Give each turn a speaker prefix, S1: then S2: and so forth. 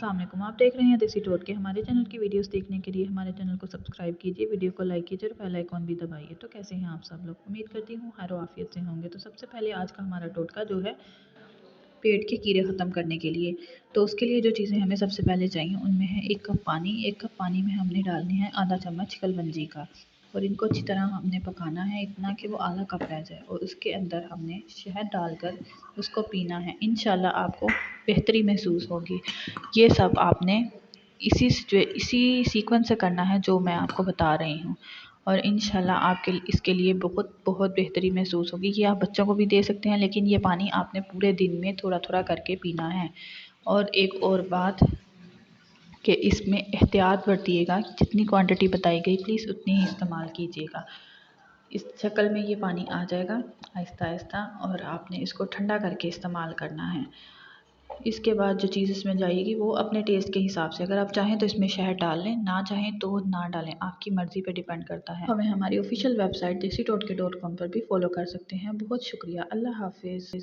S1: अस्सलाम वालेकुम। आप देख रहे हैं देसी टोटके। हमारे चैनल की वीडियोस देखने के लिए हमारे चैनल को सब्सक्राइब कीजिए, वीडियो को लाइक कीजिए और बेल आइकॉन भी दबाइए। तो कैसे हैं आप सब लोग? उम्मीद करती हूँ खैर आफियत से होंगे। तो सबसे पहले आज का हमारा टोटका जो है पेट के कीड़े ख़त्म करने के लिए, तो उसके लिए जो चीज़ें हमें सबसे पहले चाहिए उनमें है 1 कप पानी। 1 कप पानी में हमने डालनी है आधा चम्मच कलवंजी का, और इनको अच्छी तरह हमने पकाना है इतना कि वो आधा कप रह जाए, और उसके अंदर हमने शहद डालकर उसको पीना है। इंशाल्लाह आपको बेहतरी महसूस होगी। ये सब आपने इसी सीक्वेंस से करना है जो मैं आपको बता रही हूँ, और इंशाल्लाह आपके इसके लिए बहुत बहुत बेहतरी महसूस होगी। ये आप बच्चों को भी दे सकते हैं, लेकिन ये पानी आपने पूरे दिन में थोड़ा थोड़ा करके पीना है। और एक और बात कि इसमें एहतियात बरतिएगा, जितनी क्वांटिटी बताई गई प्लीज़ उतनी ही इस्तेमाल कीजिएगा। इस शक्ल में ये पानी आ जाएगा आहिस्ता आहिस्ता, और आपने इसको ठंडा करके इस्तेमाल करना है। इसके बाद जो चीज़ इसमें जाएगी वो अपने टेस्ट के हिसाब से, अगर आप चाहें तो इसमें शहद डाल लें, ना चाहें तो ना डालें, आपकी मर्ज़ी पे डिपेंड करता है। हमें हमारी ऑफिशियल वेबसाइट desitotka.com पर भी फॉलो कर सकते हैं। बहुत शुक्रिया। अल्लाह हाफिज़।